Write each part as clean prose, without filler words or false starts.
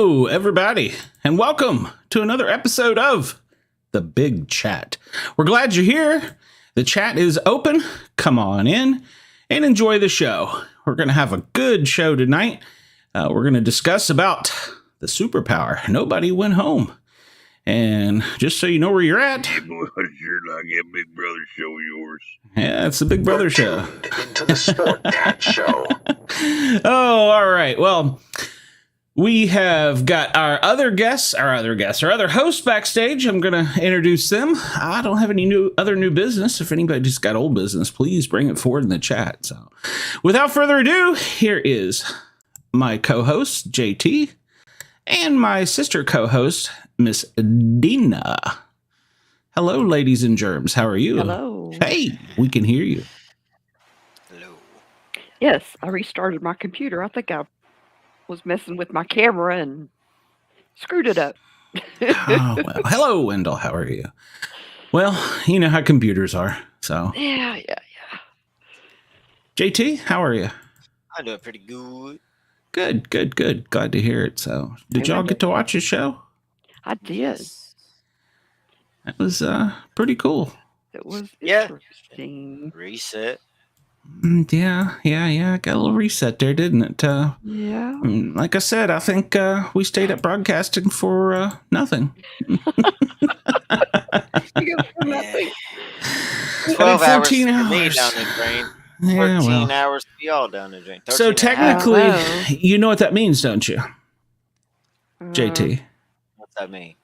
Hello, everybody, and welcome to another episode of The Big Chat. We're glad you're here. The chat is open. Come on in and enjoy the show. We're going to have a good show tonight. We're going to discuss about the superpower. Nobody went home. And just so you know where you're at. Hey, boy, you're like a Big Brother show yours. Yeah, it's the Big Brother show. Into the Sportcat show. Oh, all right. Well, we have got our other hosts backstage. I'm going to introduce them. I don't have any other new business. If anybody's got old business, please bring it forward in the chat. So without further ado, here is my co-host, JT, and my sister co-host, Miss Deana. Hello, ladies and germs. How are you? Hello. Hey, we can hear you. Hello. Yes, I restarted my computer. I think I was messing with my camera and screwed it up. Oh, well. Hello, Wendell. How are you? Well, you know how computers are. So, Yeah. JT, how are you? I'm doing pretty good. Good. Glad to hear it. So, did y'all get to watch the show? I did. That was pretty cool. It was Yeah. interesting. Reset. Yeah. Got a little reset there, didn't it? Yeah. Like I said, I think we stayed up broadcasting for nothing. You go for nothing. 12 hours 14 for me hours. down the drain. Yeah, 14 well. hours for y'all down the drain. So 13 hours. technically, Oh, no. you know what that means, don't you, JT? What's that mean?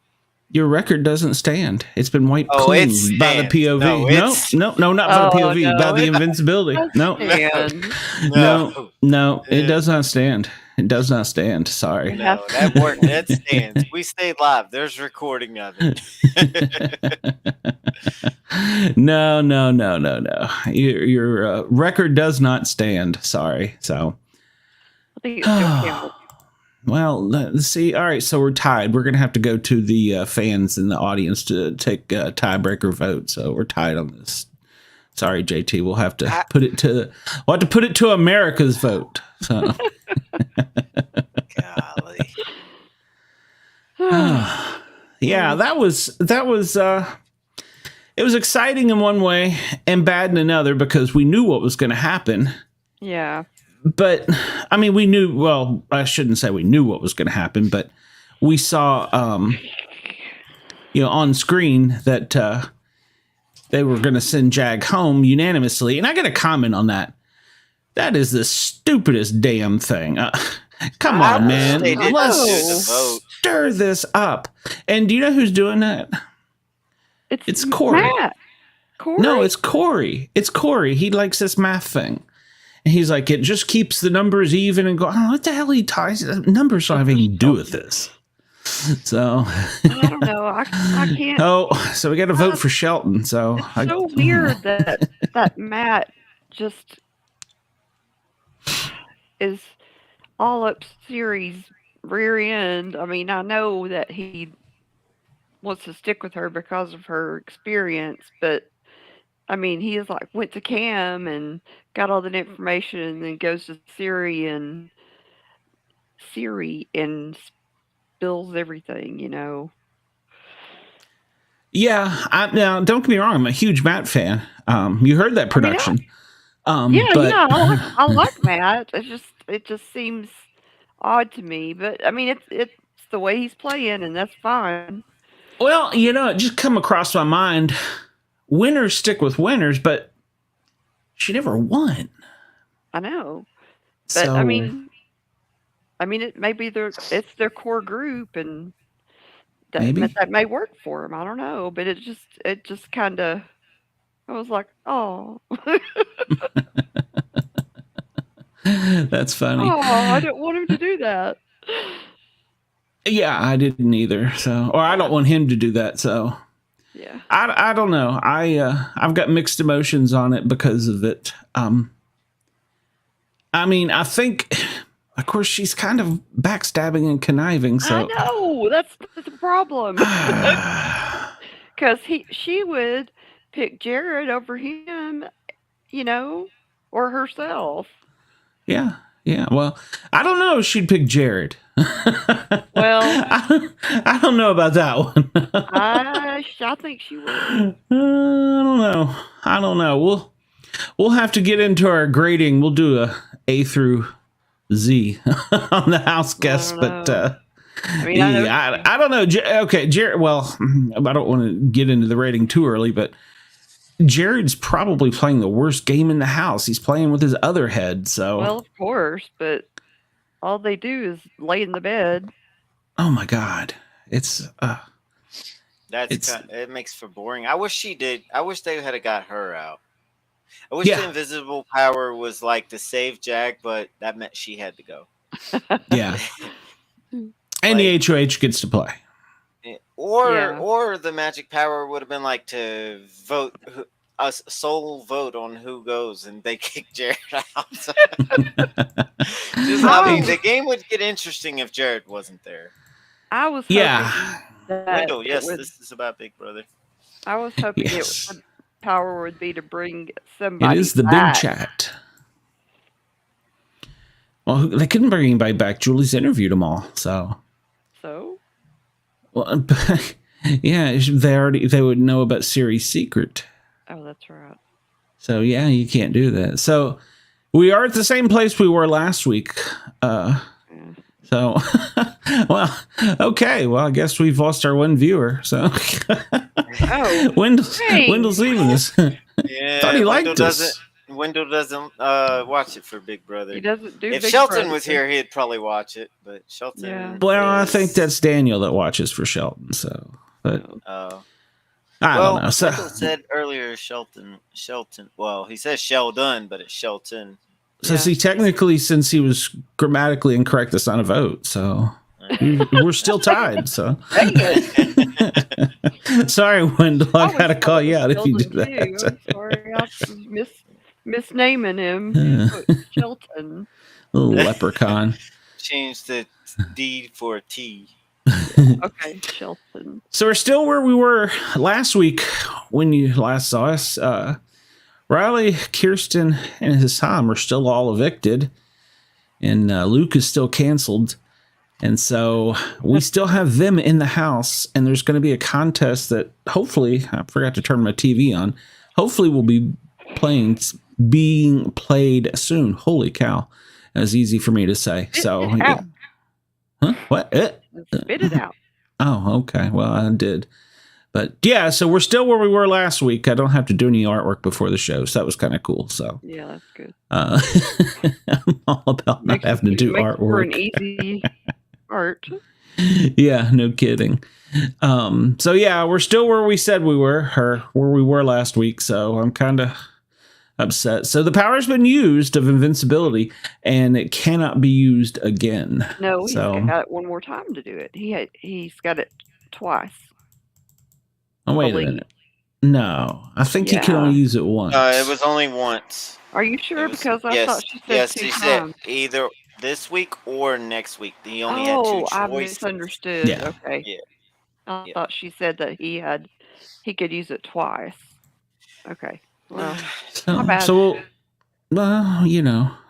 Your record doesn't stand. It's been wiped Oh, clean it by the stands. POV. No, it's- No, not by the Oh, POV, no, by the it- invincibility. No, And no, it Yeah. does not stand. It does not stand. Sorry. No, that worked. That stands. We stayed live. There's recording of it. No. Your record does not stand. Sorry. So, I think it still counts. well, let's see. All right, so we're tied. We're going to have to go to the fans in the audience to take a tiebreaker vote. So we're tied on this. Sorry, JT. We'll have to put it to America's vote. So. Golly. Yeah, that was it was exciting in one way and bad in another because we knew what was going to happen. Yeah. But I mean, we knew, well, I shouldn't say we knew what was going to happen, but we saw on screen that they were going to send Jag home unanimously. And I got a comment on that. That is the stupidest damn thing. Come on, man. They didn't Let's do the vote. stir this up. And do you know who's doing that? It's Corey. Matt. Corey? No, it's Corey. It's Corey. He likes this math thing. And he's like, it just keeps the numbers even and go, oh, what the hell he ties? Numbers don't have anything to do with this. So I don't know. I can't. oh, so we got to vote for Shelton. So It's so weird that Matt just is all up Siri's rear end. I mean, I know that he wants to stick with her because of her experience, but I mean, he is like went to Cam and got all that information, and then goes to Siri and spills everything. yeah. Now, don't get me wrong. I'm a huge Matt fan. You heard that production. Yeah, but I like Matt. It just seems odd to me, but I mean, it's the way he's playing, and that's fine. well, it just come across my mind. Winners stick with winners, but she never won. I know, but So, I mean, it may be it's their core group, and Maybe. that may work for them. I don't know, but it just kind of. I was like, oh, that's funny. oh, I didn't want him to do that. Yeah, I didn't either. So, or I don't want him to do that. So, Yeah. I don't know. I've got mixed emotions on it because of it. I mean, I think, of course, she's kind of backstabbing and conniving. So I know that's the problem. Because she would pick Jared over him, or herself. Yeah. Well, I don't know if she'd pick Jared. Well, I don't know about that one. I think she would. I don't know. I don't know. We'll have to get into our grading. We'll do a through Z on the house guests, don't but know. I mean, I don't know. Okay, Jared. Well, I don't want to get into the rating too early, but Jared's probably playing the worst game in the house. He's playing with his other head. So, well, of course, but all they do is lay in the bed. oh my God, it's It makes for boring. I wish she did. I wish they had got her out. I wish the invisible power was like to save Jack, but that meant she had to go. Yeah. And the HOH gets to play. Or the magic power would have been like to vote a sole vote on who goes, and they kick Jared out. The game would get interesting if Jared wasn't there. I was hoping Wendell, yes, this is about Big Brother. I was hoping the power would be to bring somebody. It is the back. big chat. Well, they couldn't bring anybody back. Julie's interviewed them all, so. Well, yeah, they would know about Siri's secret. Oh, that's right. So yeah, you can't do that. So we are at the same place we were last week. So, well, okay. Well, I guess we've lost our one viewer. So, Wendell's leaving us. Yeah, thought he liked us. Wendell doesn't watch it for Big Brother. He doesn't do. If Big Shelton Brother. was here, he'd probably watch it. But Shelton. Yeah. Well, I think that's Daniel that watches for Shelton. So, but I don't know. So Wendell said earlier, Shelton. Well, he says Sheldon, but it's Shelton. So see, technically, since he was grammatically incorrect, that's not a vote. So we're still tied. So sorry, Wendell, I gotta call you out if you do that. I'm sorry, I was misnaming him. Shelton, little leprechaun. Change the D for a T. Okay, Shelton. So we're still where we were last week when you last saw us. Riley, Kirsten, and Hassam are still all evicted, and Luke is still canceled. And so we still have them in the house, and there's going to be a contest that hopefully, I forgot to turn my TV on, hopefully will be being played soon. Holy cow. That was easy for me to say. So, yeah. Huh? What? Spit it out. Oh, okay. Well, I did. But yeah, so we're still where we were last week. I don't have to do any artwork before the show, so that was kind of cool. So yeah, that's good. I'm all about not having to do artwork. For an easy art. Yeah, no kidding. So yeah, we're still where we said we were, or where we were last week. So I'm kind of upset. So the power's been used of invincibility, and it cannot be used again. No, he's got it one more time to do it. He's got it twice. Oh, wait a minute. No, I think he can only use it once. It was only once. Are you sure? Because I thought she said two times. Said either this week or next week. He only had two choices. I misunderstood. Yeah. Okay. Yeah. I thought she said that he could use it twice. Okay. Well, my bad. So, well,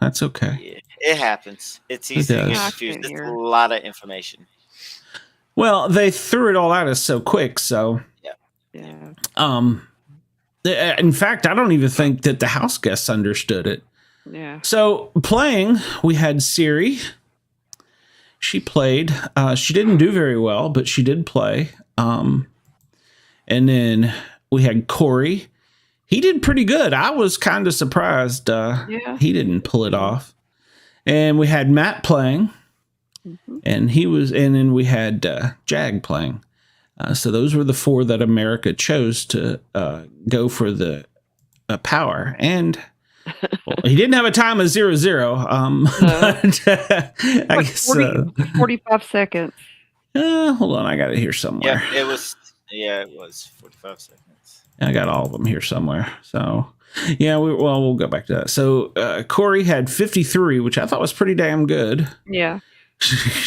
that's okay. Yeah, it happens. It's easy to get confused. It's a lot of information. Well, they threw it all at us so quick, so yeah. In fact, I don't even think that the house guests understood it. Yeah. So playing, we had Siri. She played. She didn't do very well, but she did play. And then we had Corey. He did pretty good. I was kind of surprised. He didn't pull it off. And we had Matt playing. Mm-hmm. And then we had Jag playing. So those were the four that America chose to go for the power. And he didn't have a time of 0-0. But I guess 45 seconds. Hold on, I got it here somewhere. Yeah, it was 45 seconds. I got all of them here somewhere. So yeah, we'll go back to that. So Corey had 53, which I thought was pretty damn good. Yeah.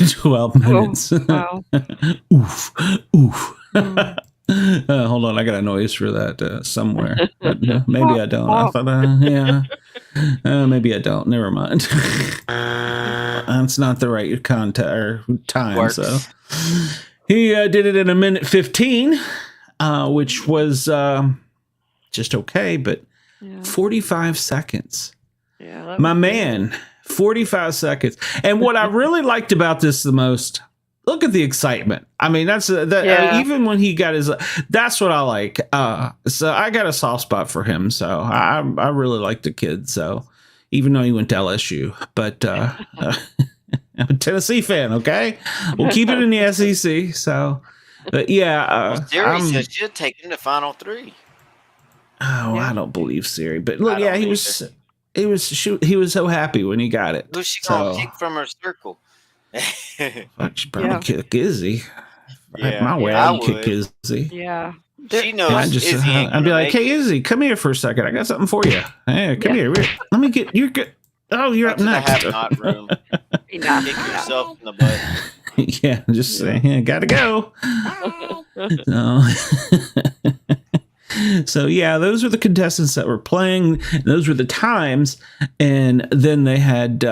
12 minutes. Wow. Oof. Hold on, I got a noise for that somewhere. But maybe I don't. I thought, yeah. Maybe I don't. Never mind. That's not the right contact or time. Works. So he did it in 1:15, which was just okay, but 45 seconds. Yeah, My man, 45 seconds. And what I really liked about this the most, look at the excitement. I mean, that's I mean, even when he got his, that's what I like. So I got a soft spot for him. So I really like the kid. So even though he went to LSU, but I'm a Tennessee fan. Okay, we'll keep it in the SEC. So, but yeah, Siri says she'll take him to Final 3. Oh, I don't believe Siri, but look, yeah, he was so happy when he got it. Who's she gonna pick from her circle? She'd probably kick Izzy. Yeah, my way, I'd kick Izzy. Yeah, she knows. I'd be like, "Hey, Izzy, come here for a second. I got something for you. Hey, come here. Let me get. You're good. Oh, you're up next. Have not room. Kick yourself in the butt. Yeah, just say, gotta go. So yeah, those were the contestants that were playing. Those were the times, and then they had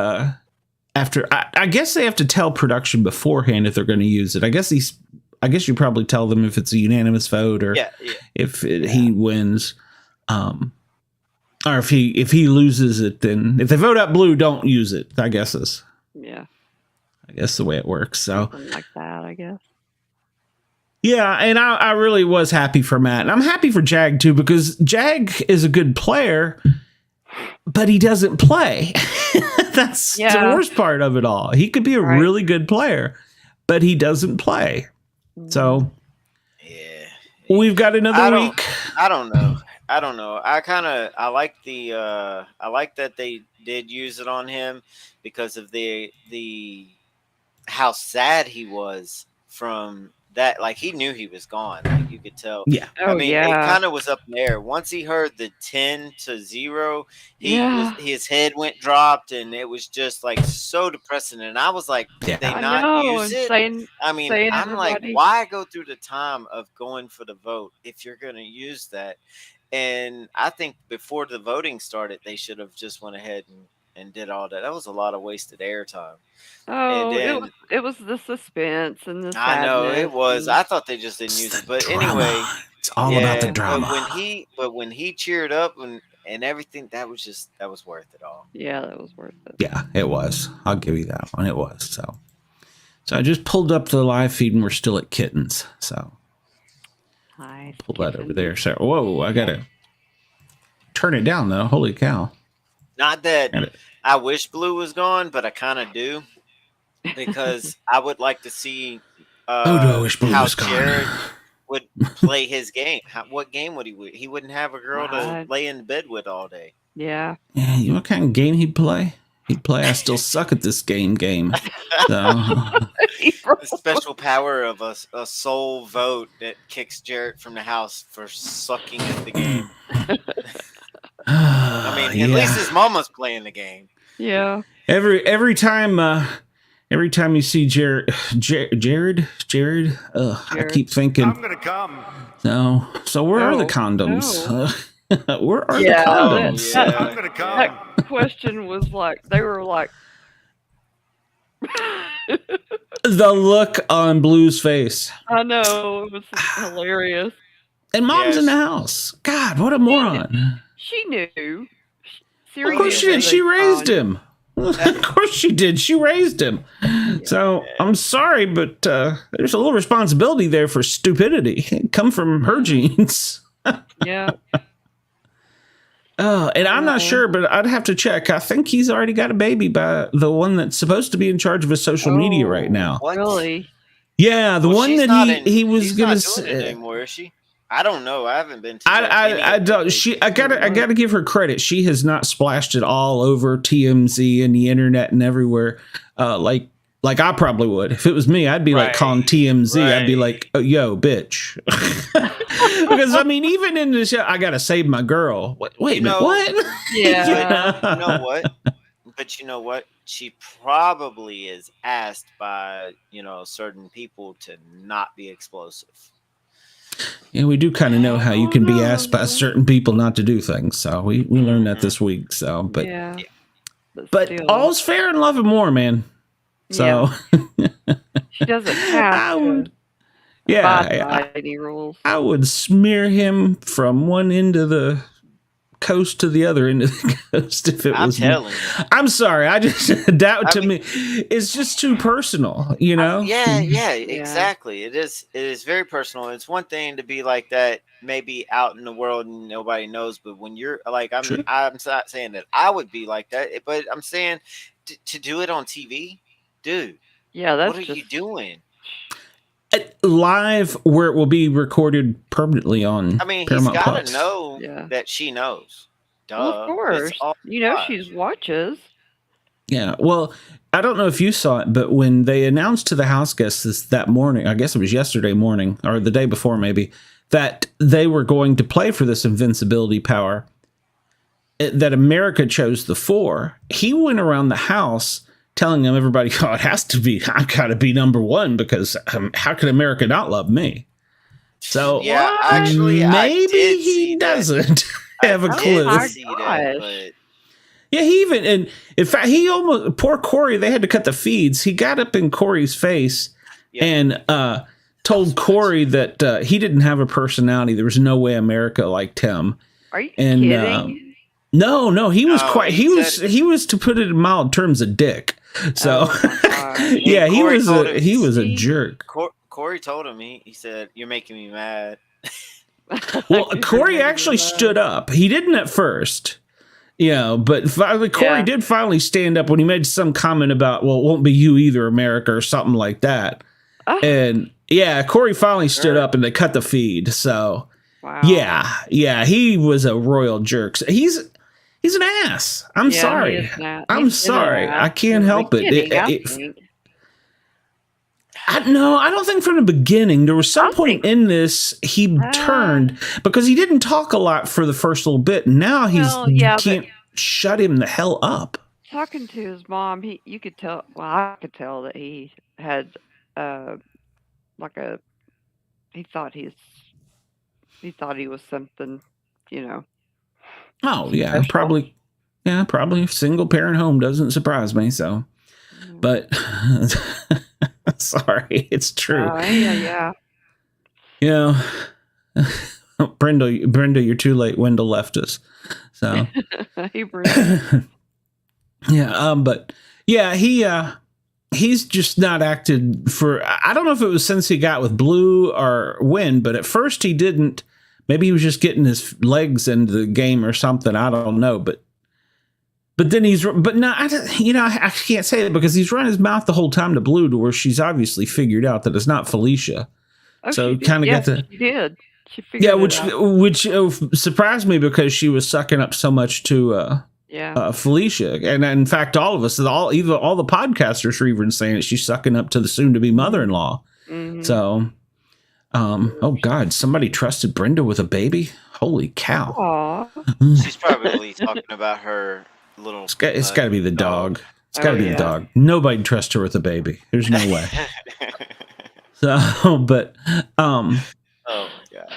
after. I guess they have to tell production beforehand if they're going to use it. I guess you probably tell them if it's a unanimous vote or if he wins, or if he loses it. Then if they vote out blue, don't use it. I guess I guess the way it works. So something like that, I guess. Yeah, and I really was happy for Matt. And I'm happy for Jag, too, because Jag is a good player, but he doesn't play. That's the worst part of it all. He could be a really good player, but he doesn't play. So, we've got another week. I don't know. I like that they did use it on him because of the how sad he was from that. Like, he knew he was gone. Like, you could tell. Yeah. It kind of was up there. Once he heard the 10-0, his head went dropped, and it was just like so depressing. And I was like, did they not use it? I'm like, why go through the time of going for the vote if you're going to use that? And I think before the voting started, they should have just went ahead and did all that. That was a lot of wasted airtime. Oh, then, it was the suspense and the sadness. I know it was. I thought they just didn't use it, but anyway, it's all about the drama. But when he cheered up and everything, that was worth it all. Yeah, that was worth it. Yeah, it was. I'll give you that one. It was. So I just pulled up the live feed, and we're still at kittens. So pull that over there. So whoa, I gotta turn it down though. Holy cow! Not that I wish Blue was gone, but I kind of do. Because I would like to see how Jared would play his game. What game would he win? He wouldn't have a girl to lay in bed with all day. Yeah. Yeah, you know what kind of game he'd play? He'd play I still suck at this game. So. The special power of a soul vote that kicks Jared from the house for sucking at the game. I mean, at least his mama's playing the game. Yeah. Every time you see Jared, I keep thinking, I'm gonna come. So where are the condoms? Where are the condoms? I'm gonna come. That question was like, they were like, the look on Blue's face. I know, it was hilarious. And Mom's in the house. God, what a moron. She knew. Of course she did. She raised him. Of course she did. She raised him. So I'm sorry, but there's a little responsibility there for stupidity. It come from her genes. Yeah. And I'm not sure, but I'd have to check. I think he's already got a baby by the one that's supposed to be in charge of his social media right now. What? Really? Yeah, the one that he was going to say anymore, is she? I don't know. I haven't been. I don't. I gotta give her credit. She has not splashed it all over TMZ and the internet and everywhere. Like I probably would. If it was me, I'd be like calling TMZ. I'd be like, oh, "Yo, bitch," because I mean, even in the show, I gotta save my girl. Wait a minute, what? Yeah. You know what? But you know what? She probably is asked by certain people to not be explosive. Yeah, we do kind of know how you can be asked by certain people not to do things. So we learned that this week. So, but yeah, but all's fair in love and war, man. So she doesn't have to abide by any rules. I would smear him from one end of the coast to the other end of the coast if it was me. I'm sorry. I just to me it's just too personal, you know? Yeah, exactly. It is very personal. It's one thing to be like that maybe out in the world and nobody knows, but when you're like I'm not saying that I would be like that, but I'm saying to do it on TV, dude. Yeah, that's what are you doing? Live where it will be recorded permanently on Paramount Plus. He's got to know that she knows. Duh. Well, of course. She watches. Yeah. Well, I don't know if you saw it, but when they announced to the house guests that morning, I guess it was yesterday morning or the day before maybe, that they were going to play for this invincibility power, that America chose the 4, he went around the house telling them, everybody, oh, it has to be, I've got to be number 1 because how can America not love me? So maybe he doesn't have a clue. Yeah, he even, and in fact, he almost, poor Corey, they had to cut the feeds. He got up in Corey's face and told Corey that he didn't have a personality. There was no way America liked him. Are you kidding? No, he was he was, to put it in mild terms, a dick. So yeah, he was a jerk. Corey told him, he said, "You're making me mad." Well, Corey actually stood up. He didn't at first, but finally Corey did finally stand up when he made some comment about, well, it won't be you either, America, or something like that. And Corey finally stood up and they cut the feed. So yeah, he was a royal jerk. He's an ass. I'm sorry. I'm sorry. I can't help it. I don't think from the beginning. There was some point in this he turned because he didn't talk a lot for the first little bit. And now can't shut him the hell up. Talking to his mom, you could tell. Well, I could tell that he had he thought he was something, Oh yeah, special. Probably a single parent home doesn't surprise me. So, but. Sorry, it's true. Yeah. Brenda, you're too late. Wendell left us. So, hey, Brenda. but he's just not acted for. I don't know if it was since he got with Blue or when, but at first he didn't. Maybe he was just getting his legs into the game or something. I don't know, but then I can't say that because he's run his mouth the whole time to Blue, to where she's obviously figured out that it's not Felicia. So kind of got the. She did. She figured it out. Which surprised me because she was sucking up so much to Felicia, and in fact, all of us, all the podcasters are even saying that she's sucking up to the soon-to-be mother-in-law. Mm-hmm. So, oh God, somebody trusted Brenda with a baby. Holy cow! She's probably talking about her. It's got to be the dog. It's got to be the dog. Nobody trusts her with a baby. There's no way. So, but oh my God.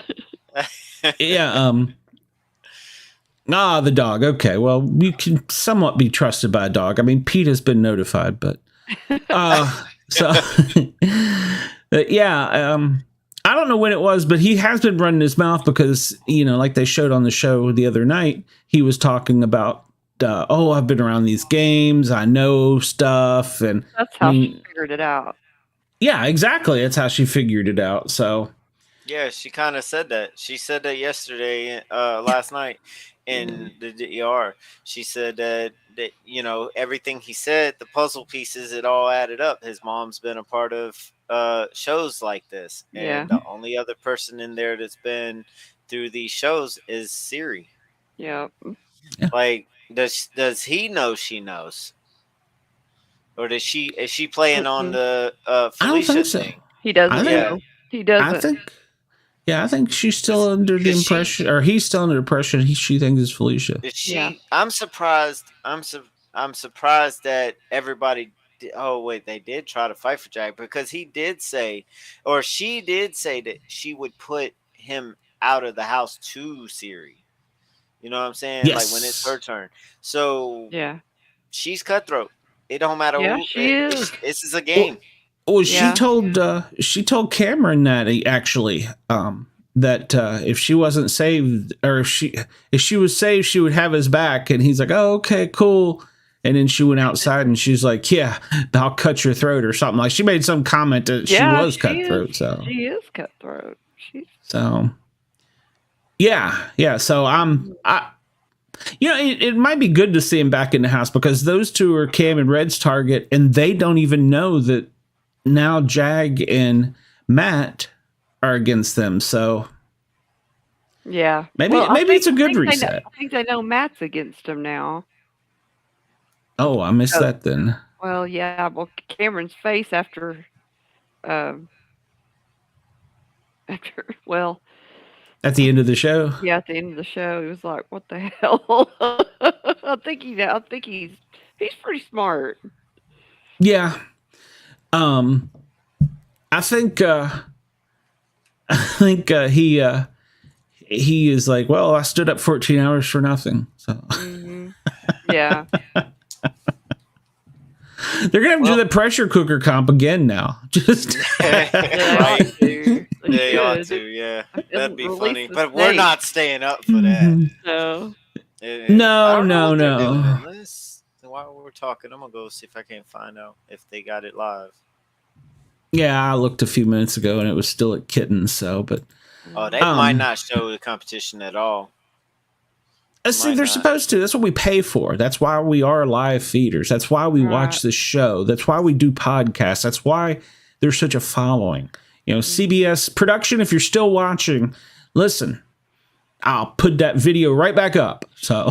The dog. Okay, well, you can somewhat be trusted by a dog. I mean, Pete has been notified, but so I don't know when it was, but he has been running his mouth because like they showed on the show the other night, he was talking about. I've been around these games. I know stuff, and that's how she figured it out. Yeah, exactly. That's how she figured it out. So, yeah, she kind of said that. She said that yesterday, last night in the DER. She said that everything he said, the puzzle pieces, it all added up. His mom's been a part of shows like this, and the only other person in there that's been through these shows is Siri. Yeah. Like. Does he know she knows, or is she playing on the Felicia thing? He doesn't know. He doesn't. I think she's still under the impression, or he's still under the impression she thinks it's Felicia. I'm surprised. I'm surprised that everybody. They did try to fight for Jack because he did say, or she did say that she would put him out of the house to Siri. You know what I'm saying? Yes. Like when it's her turn. So Yeah. she's cutthroat. It don't matter Yeah, who. she is. This is a game. Well, Yeah. she told Cameron that actually that if she wasn't saved, or if she was saved, she would have his back. And he's like, "Oh, okay, cool." And then she went outside and she's like, "Yeah, I'll cut your throat," or something. Like she made some comment that she was cutthroat. So she is cutthroat. So yeah. So it might be good to see him back in the house, because those two are Cam and Red's target, and they don't even know that now Jag and Matt are against them. So yeah, maybe it's a good reset. I think they know Matt's against him now. Oh, I missed that then. Well, yeah. Well, Cameron's face after at the end of the show. Yeah, at the end of the show, he was like, "What the hell?" I think he's pretty smart. Yeah. I think he is like, well, I stood up 14 hours for nothing. So mm-hmm. Yeah. They're gonna have to do the pressure cooker comp again now. Just right. They ought to, yeah. That'd be funny. But we're not staying up for that. No. No. While we're talking, I'm gonna go see if I can find out if they got it live. Yeah, I looked a few minutes ago and it was still at Kittens. So, but they might not show the competition at all. See, they're supposed to. That's what we pay for. That's why we are live feeders. That's why we watch the show. That's why we do podcasts. That's why there's such a following. You know, CBS production, if you're still watching, listen, I'll put that video right back up. So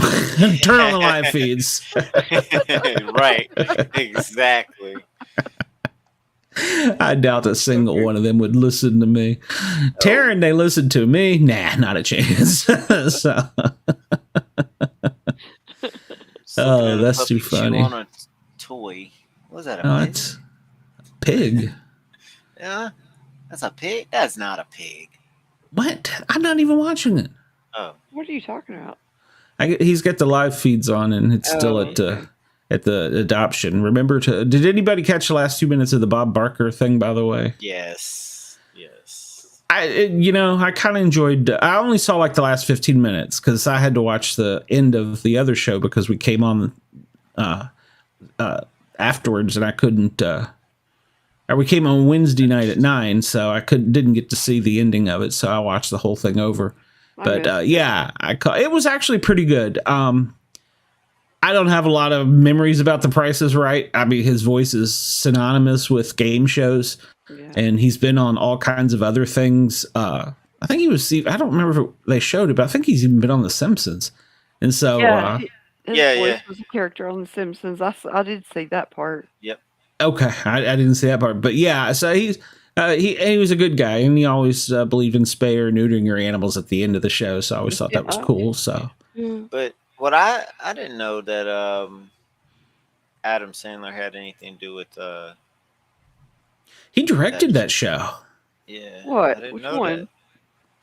turn on the live feeds. Right. Exactly. I doubt a single one of them would listen to me. Taryn, they listen to me. Nah, not a chance. So. Oh, that's too funny. On a toy. What was that? It's a pig. Yeah, that's a pig. That's not a pig. What? I'm not even watching it. Oh, what are you talking about? He's got the live feeds on, and it's still at the adoption. Remember did anybody catch the last 2 minutes of the Bob Barker thing, by the way? Yes. I kind of enjoyed. I only saw like the last 15 minutes because I had to watch the end of the other show because we came on afterwards, and I couldn't. We came on Wednesday night at 9, so I didn't get to see the ending of it. So I watched the whole thing over. But it was actually pretty good. I don't have a lot of memories about The Price is Right. I mean, his voice is synonymous with game shows. Yeah. And he's been on all kinds of other things. I think he was. I don't remember if they showed it, but I think he's even been on The Simpsons. And so, his voice was a character on The Simpsons. I did see that part. Yep. Okay, I didn't see that part, but yeah. So he was a good guy, and he always believed in spay or neutering your animals at the end of the show. So I always thought that was cool. So, but what I didn't know that Adam Sandler had anything to do with. He directed that show. Yeah. What? Which one?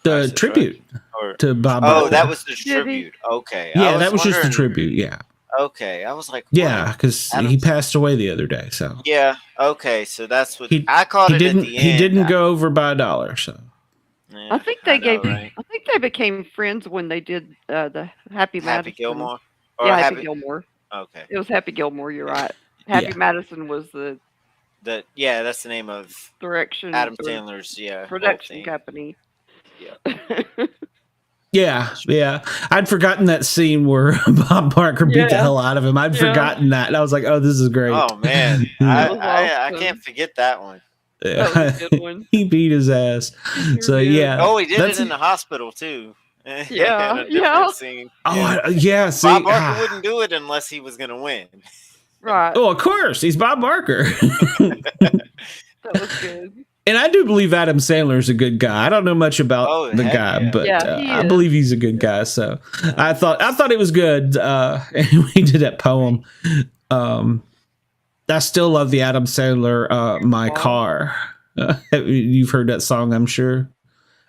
The tribute to Bob. Oh, that was the tribute. Okay. Yeah, that was just the tribute. Yeah. Okay. I was like, what? Yeah, because he passed away the other day. So. Yeah. Okay. So that's what I caught it at the end. He didn't go over by $1. So. Yeah, I think they became friends when they did the Happy Gilmore. Happy Gilmore. Okay. It was Happy Gilmore. You're right. Happy Madison was the. That's the name of direction Adam Sandler's production company. Yeah. Yeah. I'd forgotten that scene where Bob Barker beat the hell out of him. I'd forgotten that, and I was like, "Oh, this is great." Oh man, I can't forget that one. Yeah. That was a good one. He beat his ass. So yeah. Oh, he did it in the hospital too. Yeah. Scene. Oh yeah. See, Bob Barker wouldn't do it unless he was gonna win. Right. Oh, of course. He's Bob Barker. That was good. And I do believe Adam Sandler is a good guy. I don't know much about the guy, but I believe he's a good guy. So I thought it was good. And we did that poem. I still love the Adam Sandler, My Car. You've heard that song, I'm sure.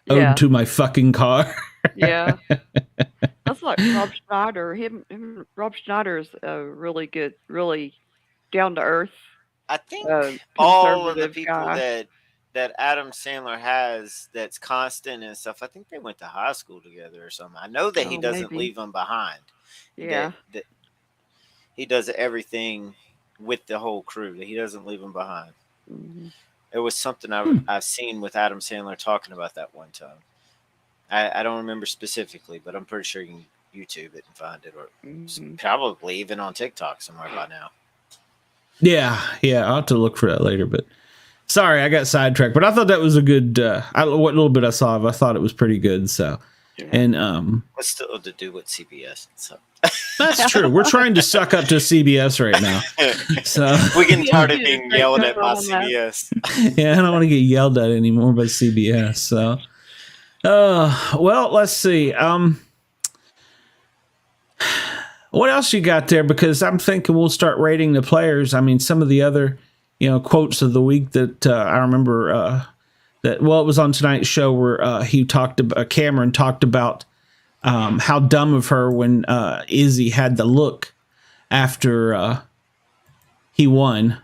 ode to my fucking car. Yeah. That's like Rob Schneider. Rob Schneider is a really good, really down to earth, I think all of the conservative people guy. that Adam Sandler has that's constant and stuff, I think they went to high school together or something. I know that he doesn't Maybe. leave them behind. Yeah. That he does everything with the whole crew. That he doesn't leave them behind. Mm-hmm. It was something I've seen with Adam Sandler talking about that one time. I don't remember specifically, but I'm pretty sure you can YouTube it and find it, or probably even on TikTok somewhere by now. Yeah, I'll have to look for that later. But sorry, I got sidetracked. But I thought that was a good. What little bit I saw of, I thought it was pretty good. So, and what's still to do with CBS? So that's true. We're trying to suck up to CBS right now, so we can start it being yelled at by CBS. Yeah, I don't want to get yelled at anymore by CBS. So, well, let's see. What else you got there? Because I'm thinking we'll start rating the players. I mean, some of the other, quotes of the week that I remember it was on tonight's show where Cameron talked about how dumb of her when Izzy had the look after he won,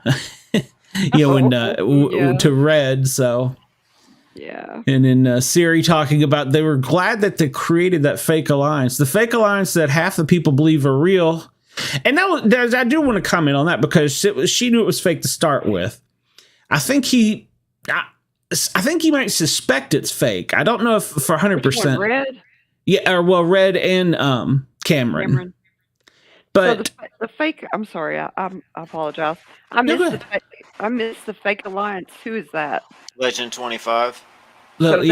to Red. So. Yeah. And then Siri talking about they were glad that they created that fake alliance. The fake alliance that half the people believe are real. And I do want to comment on that because she knew it was fake to start with. I think he might suspect it's fake. I don't know if for 100%. Red? Yeah, Red and Cameron. But so the fake. I'm sorry. I apologize. I missed the fake alliance. Who is that? Legend 25. So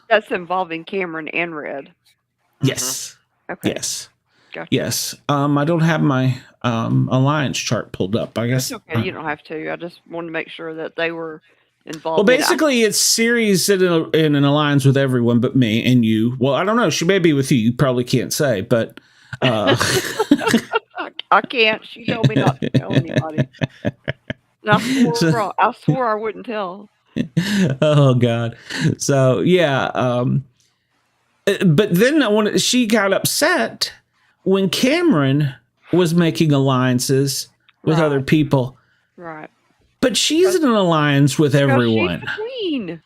that's involving Cameron and Red. Yes. Okay. Yes. Gotcha. Yes. I don't have my alliance chart pulled up. I guess. It's okay. You don't have to. I just wanted to make sure that they were involved. Well, basically, it's Siri's in an alliance with everyone but me and you. Well, I don't know. She may be with you. You probably can't say, but. I can't. She told me not to tell anybody. I swore I wouldn't tell. Oh God. So yeah. But then she got upset when Cameron was making alliances with other people. Right. But she's in an alliance with everyone. She's the queen.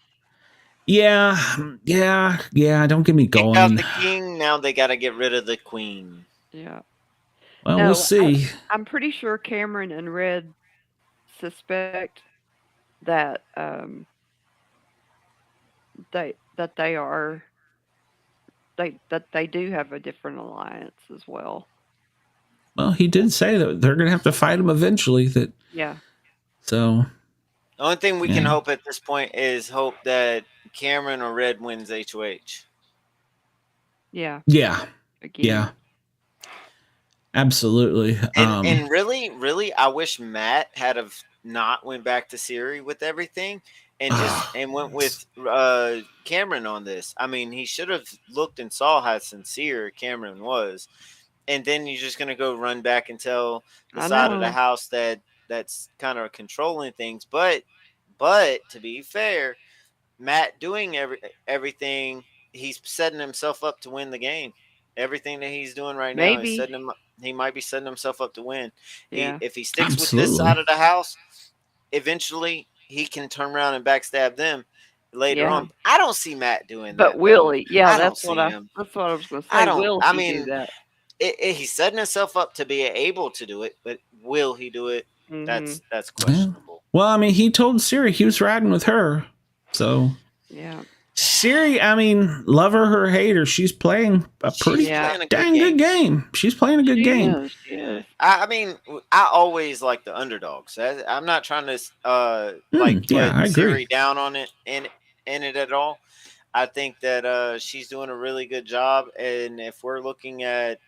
Yeah. Don't get me going. Got the king. Now they got to get rid of the queen. Yeah. Well, we'll see. I'm pretty sure Cameron and Red suspect that they do have a different alliance as well. Well, he did say that they're going to have to fight him eventually. So. The only thing we can hope at this point is hope that Cameron or Red wins HOH. Yeah. Yeah. Again. Yeah. Absolutely. And really, I wish Matt had not went back to Siri with everything and went with Cameron on this. I mean, he should have looked and saw how sincere Cameron was, and then you're just gonna go run back and tell the side of the house that's kind of controlling things. But to be fair, Matt doing everything, he's setting himself up to win the game. Everything that he's doing right now is setting him up. He might be setting himself up to win. Yeah. If he sticks with this side of the house, eventually he can turn around and backstab them later on. I don't see Matt doing that. But will he? Yeah, that's what I was going to say. Will he do that? He's setting himself up to be able to do it, but will he do it? Mm-hmm. That's questionable. Well, I mean, he told Siri he was riding with her. So yeah. Siri, I mean, love her or hate her, she's playing a pretty dang good game. She's playing a good game. Yeah. I mean, I always like the underdogs. I'm not trying to put Siri down on it in it at all. I think that she's doing a really good job, and if we're looking at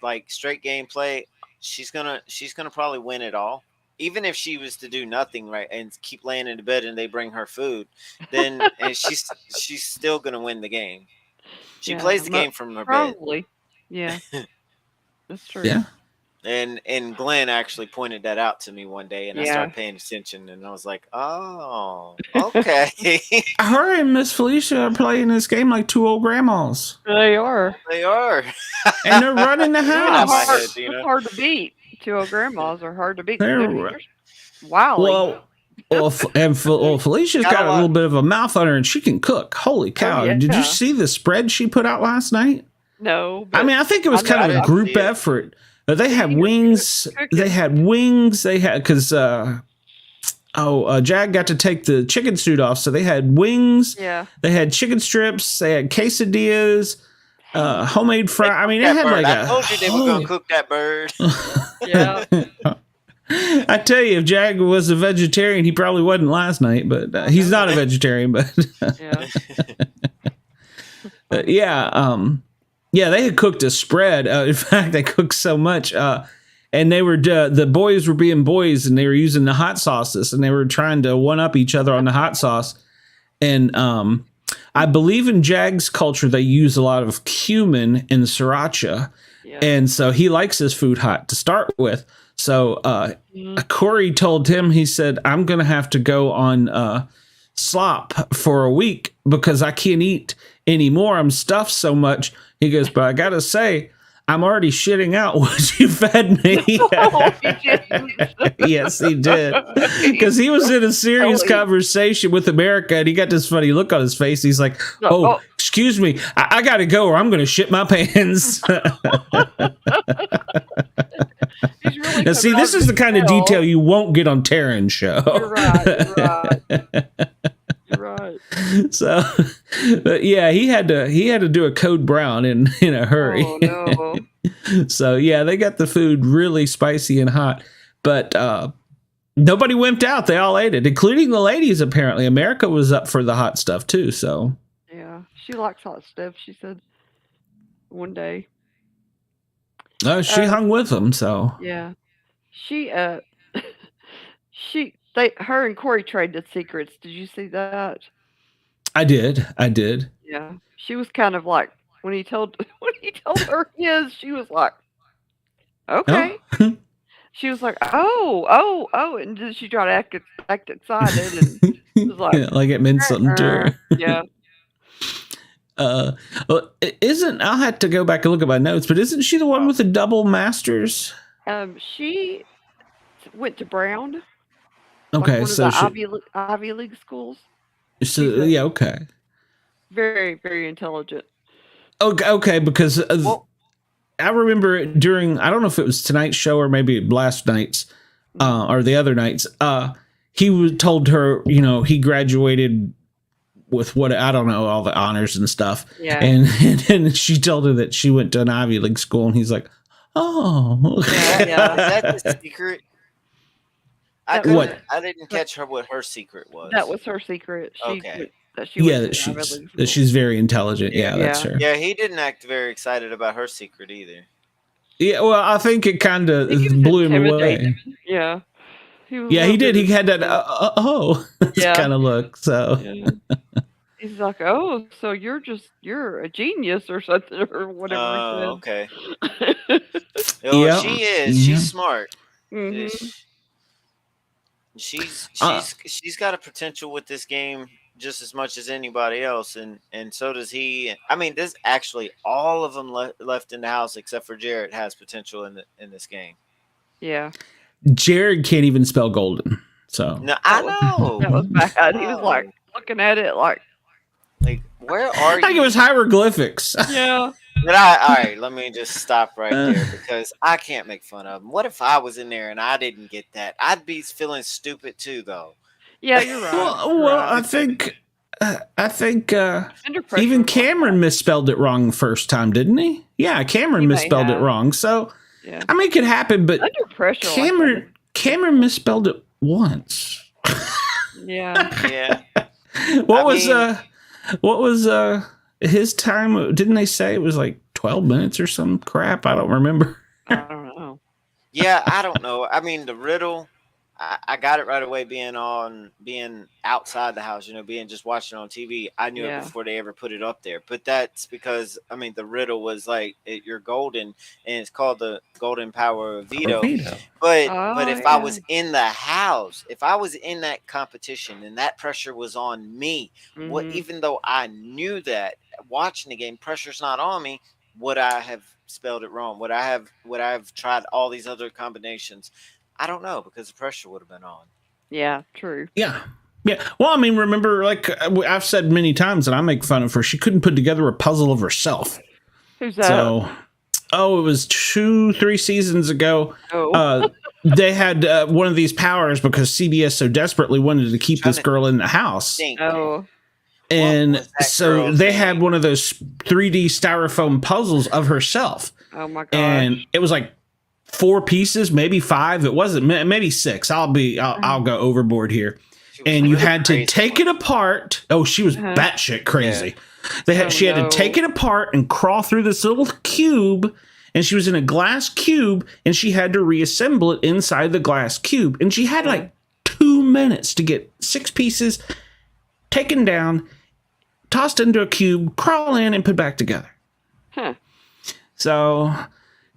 like straight gameplay, she's gonna probably win it all. Even if she was to do nothing right and keep laying in the bed and they bring her food, then she's still going to win the game. She plays the game from her bed. Probably. Yeah. That's true. Yeah. And Glenn actually pointed that out to me one day, and I started paying attention, and I was like, "Oh, okay." Her and Miss Felicia are playing this game like two old grandmas. They are. They are. And they're running the house. It's hard to beat. Two old grandmas are hard to beat. Wow. Well, Felicia's got a little bit of a mouth on her, and she can cook. Holy cow. Did you see the spread she put out last night? No. I mean, I think it was kind of a group effort. But they had wings. They had wings. They had, because, Jag got to take the chicken suit off. So they had wings. Yeah. They had chicken strips. They had quesadillas, homemade fry. I mean, it had like I told you they were going to cook that bird. Yeah. I tell you, if Jag was a vegetarian, he probably wasn't last night, but he's not a vegetarian, but yeah, they had cooked a spread. In fact, they cooked so much, and they were the boys were being boys, and they were using the hot sauces, and they were trying to one up each other on the hot sauce. And I believe in Jag's culture, they use a lot of cumin and sriracha, and so he likes his food hot to start with. So Corey told him, he said, "I'm going to have to go on slop for a week because I can't eat anymore. I'm stuffed so much." He goes, "But I got to say, I'm already shitting out what you fed me." Yes, he did. Because he was in a serious conversation with America, and he got this funny look on his face. He's like, "Oh, excuse me, I got to go or I'm going to shit my pants." Really, now, see, this is the kind of detail you won't get on Taryn's show. You're right. So, but yeah, he had to do a code brown in a hurry. Oh, no. So yeah, they got the food really spicy and hot, but nobody wimped out. They all ate it, including the ladies. Apparently, America was up for the hot stuff too. So yeah, she likes hot stuff. She said one day. She hung with them. So yeah, her and Corey traded secrets. Did you see that? I did. Yeah, she was kind of like when he told her his, she was like, okay. Oh. She was like, oh, and then she tried to act excited, and was like, like it meant something to her. Yeah. Well, I'll have to go back and look at my notes, but isn't she the one with the double masters? She went to Brown. Okay, like so Ivy League schools. So yeah, okay. Very, very intelligent. Okay, because I remember during, I don't know if it was tonight's show or maybe last night's or the other nights. He told her, he graduated with what, I don't know, all the honors and stuff. Yeah. And she told her that she went to an Ivy League school, and he's like, "Oh." Yeah. Is that the secret? I didn't catch her what her secret was. That was her secret. Okay. That she's very intelligent. Yeah, that's her. Yeah, he didn't act very excited about her secret either. Yeah, well, I think it kind of blew him away. Yeah. He did. He had that kind of look. So He's like, "Oh, so you're a genius or something or whatever." Oh, okay. Well, she is. She's smart. Mm-hmm. She's got a potential with this game just as much as anybody else, and so does he. I mean, there's actually all of them left in the house except for Jared has potential in this game. Yeah. Jared can't even spell golden. So no, I know that was bad. He was like looking at it like where are you? I think it was hieroglyphics. Yeah. But all right, let me just stop right there because I can't make fun of him. What if I was in there and I didn't get that? I'd be feeling stupid too, though. Yeah, you're right. Well, I think even Cameron misspelled it wrong the first time, didn't he? Yeah, Cameron misspelled it wrong. So yeah. I mean, it could happen, but under pressure, Cameron misspelled it once. Yeah. What was his time? Didn't they say it was like 12 minutes or some crap? I don't remember. I don't know. Yeah, I don't know. I mean, the riddle, I got it right away being outside the house, being just watching on TV. I knew it before they ever put it up there. But that's because, the riddle was like, you're golden, and it's called the golden power of Veto. But if I was in the house, if I was in that competition and that pressure was on me, even though I knew that watching the game, pressure's not on me, would I have spelled it wrong? Would I have tried all these other combinations? I don't know, because the pressure would have been on. Yeah, true. Yeah. Yeah. Well, remember, like I've said many times that I make fun of her. She couldn't put together a puzzle of herself. Who's that? So, it was 2-3 seasons ago. Oh. They had one of these powers because CBS so desperately wanted to keep this girl in the house. Oh. And so they had one of those 3D styrofoam puzzles of herself. Oh my god! And it was like 4 pieces, maybe 5. It wasn't, maybe 6. I'll go overboard here. And you had to take it apart. Oh, she was batshit crazy. Yeah. She had to take it apart and crawl through this little cube. And she was in a glass cube, and she had to reassemble it inside the glass cube. And she had like 2 minutes to get 6 pieces taken down, tossed into a cube, crawl in, and put back together. Huh. So,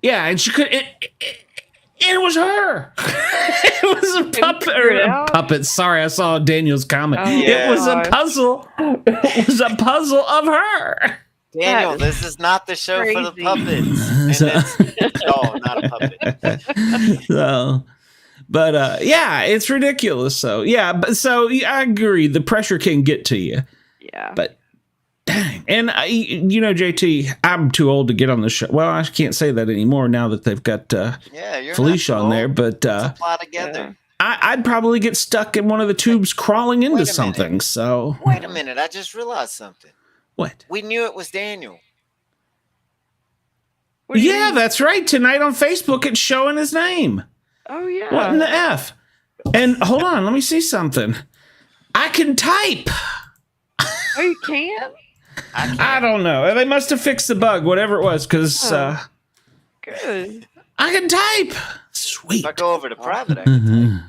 yeah, and she could. It was her. It was a puppet. Sorry, I saw Daniel's comment. It was a puzzle. It was a puzzle of her. Daniel, this is not the show for the puppets. No, not a puppet. So, but yeah, it's ridiculous. So yeah, I agree. The pressure can get to you. Yeah. But dang, and JT, I'm too old to get on the show. Well, I can't say that anymore now that they've got Felicia on there. But apply together. I'd probably get stuck in one of the tubes crawling into something. So wait a minute, I just realized something. What? We knew it was Daniel. Yeah, that's right. Tonight on Facebook, it's showing his name. Oh, yeah. What in the F? And hold on, let me see something. I can type. Oh, you can? I don't know. They must have fixed the bug, whatever it was, because good. I can type. Sweet. If I go over to private, I can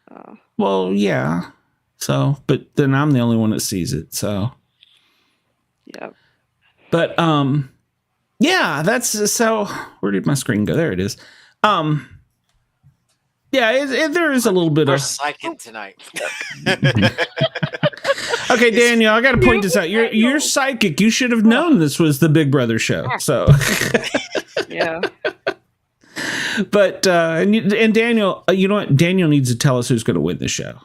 type. Well, yeah. So, but then I'm the only one that sees it. So. Yeah. But yeah, that's so. Where did my screen go? There it is. Yeah, there is a little bit We're of psychic tonight. Okay, Daniel, I got to point this out. You're psychic. You should have known this was the Big Brother show. So yeah. But and Daniel, you know what? Daniel needs to tell us who's going to win the show.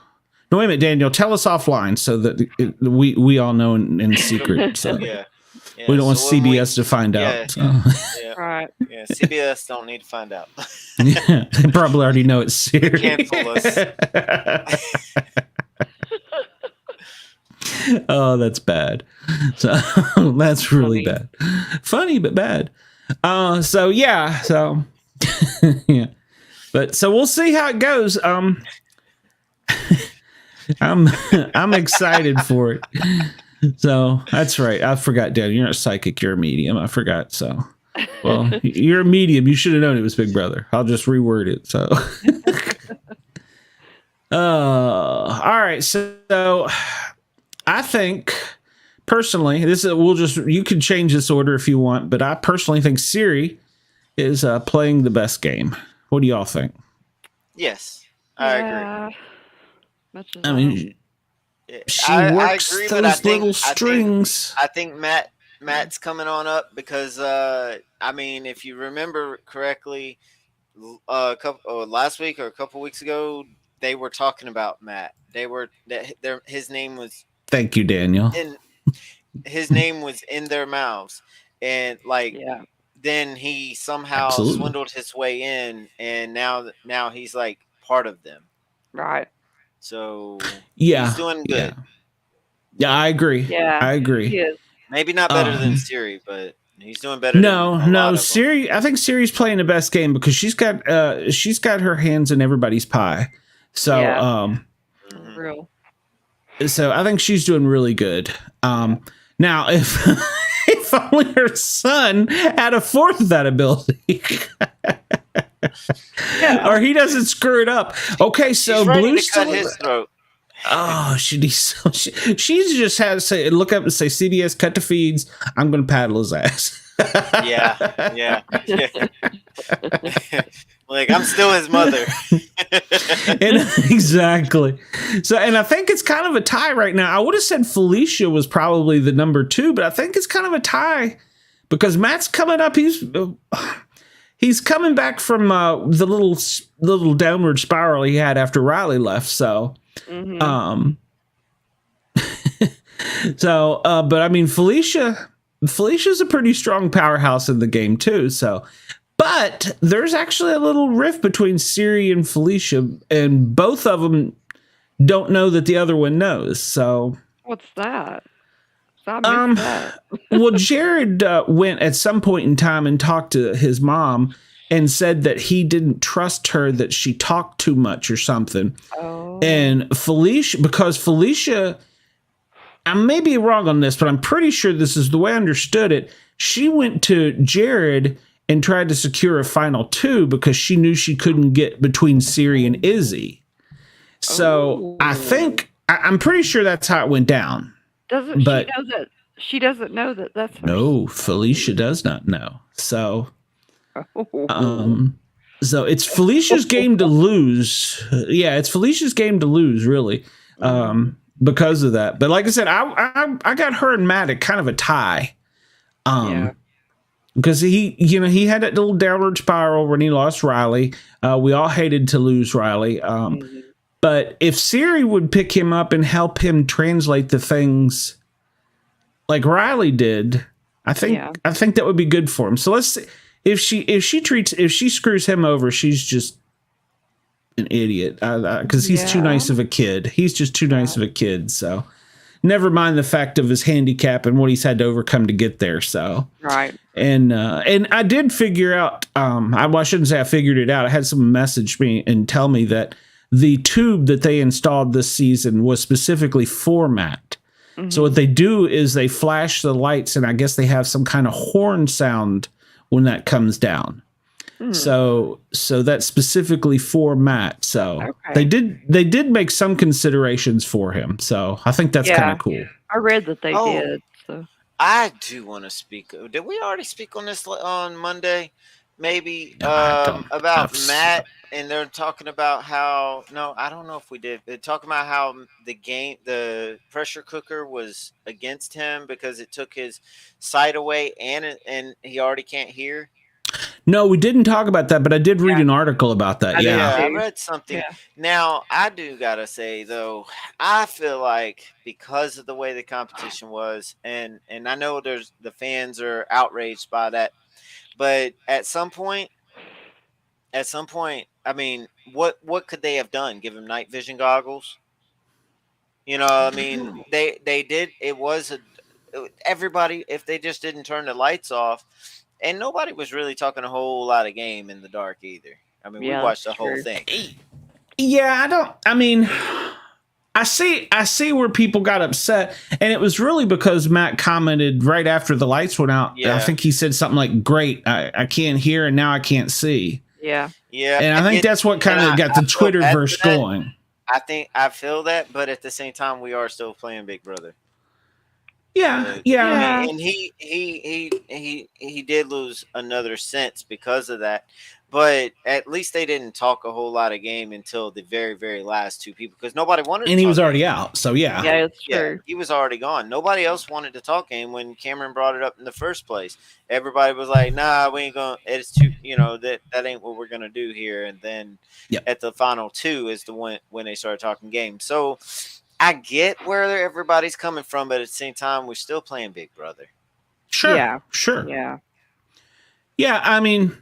No, wait a minute, Daniel. Tell us offline so that we all know in secret. So. Yeah. We don't want CBS to find out. So. Yeah. Right. Yeah, CBS don't need to find out. Yeah, they probably already know it's serious. Can't fool us. Oh, that's bad. So that's really bad. Funny but bad. So yeah. So yeah. But so we'll see how it goes. I'm excited for it. So that's right. I forgot, Dad. You're not psychic. You're a medium. I forgot. So, well, you're a medium. You should have known it was Big Brother. I'll just reword it. So, all right. So, I think personally, you can change this order if you want, but I personally think Siri is playing the best game. What do y'all think? Yes, I agree. I mean. She works agree, those little strings. I think Matt's coming on up because if you remember correctly, last week or a couple weeks ago, they were talking about Matt. His name was. Thank you, Daniel. His name was in their mouths, and then he somehow swindled his way in, and now he's like part of them. Right. So he's doing good. Yeah, I agree. Yeah, I agree. He is. Maybe not better than Siri, but he's doing better. No, Siri. I think Siri's playing the best game because she's got her hands in everybody's pie. So real. So I think she's doing really good. Now if only her son had a fourth of that ability. Or he doesn't screw it up. Okay, so He's ready Blue's to cut still his throat. Oh, she just had to say, look up and say, CBS, cut the feeds. I'm going to paddle his ass. Yeah. Like, I'm still his mother. Exactly. So, and I think it's kind of a tie right now. I would have said Felicia was probably the number 2, but I think it's kind of a tie because Matt's coming up. He's coming back from the little downward spiral he had after Riley left. So, but I mean, Felicia's a pretty strong powerhouse in the game too. So, but there's actually a little rift between Siri and Felicia, and both of them don't know that the other one knows. So, what's that? That. Well, Jared went at some point in time and talked to his mom and said that he didn't trust her, that she talked too much or something. Oh. And Felicia, I may be wrong on this, but I'm pretty sure this is the way I understood it. She went to Jared and tried to secure a final 2 because she knew she couldn't get between Siri and Izzy. So I'm pretty sure that's how it went down. She doesn't know that that's her. No, Felicia does not know. So, so it's Felicia's game to lose. Yeah, it's Felicia's game to lose, really, because of that. But like I said, I got her and Matt at kind of a tie. Because he had that little downward spiral when he lost Riley. We all hated to lose Riley. But if Siri would pick him up and help him translate the things like Riley did, I think that would be good for him. So let's see. If she screws him over, she's just an idiot because he's too nice of a kid. He's just too nice of a kid. So never mind the fact of his handicap and what he's had to overcome to get there. So right. And I did figure out. I shouldn't say I figured it out. I had someone message me and tell me that the tube that they installed this season was specifically for Matt. So what they do is they flash the lights, and I guess they have some kind of horn sound when that comes down. So that's specifically for Matt. So they did make some considerations for him. So I think that's kind of cool. I read that they did. So I do want to speak. Did we already speak on this on Monday? Maybe about Matt, and they're talking about how I don't know if we did. They're talking about how the pressure cooker was against him because it took his sight away, and he already can't hear. No, we didn't talk about that, but I did read an article about that. I read something. Yeah. Now, I do gotta say though, I feel like because of the way the competition was, and I know the fans are outraged by that. But at some point, I mean, what could they have done? Give him night vision goggles? I mean, they did. It was everybody. If they just didn't turn the lights off, and nobody was really talking a whole lot of game in the dark either. I mean, we watched the whole thing. Yeah, I see where people got upset, and it was really because Matt commented right after the lights went out. Yeah. I think he said something like, "Great, I can't hear, and now I can't see." Yeah. And I think that's what kind of got the Twitterverse going. I feel that, but at the same time, we are still playing Big Brother. Yeah. I mean, and he did lose another sense because of that. But at least they didn't talk a whole lot of game until the very, very last 2 people because nobody wanted to. And he was already out, so yeah. Yeah, it's true. He was already gone. Nobody else wanted to talk game when Cameron brought it up in the first place. Everybody was like, "Nah, we ain't gonna. It's too, that ain't what we're gonna do here." And then at the final 2 is the one when they started talking game. So I get where everybody's coming from, but at the same time, we're still playing Big Brother. Sure. Yeah. Sure. Yeah. Yeah. I mean,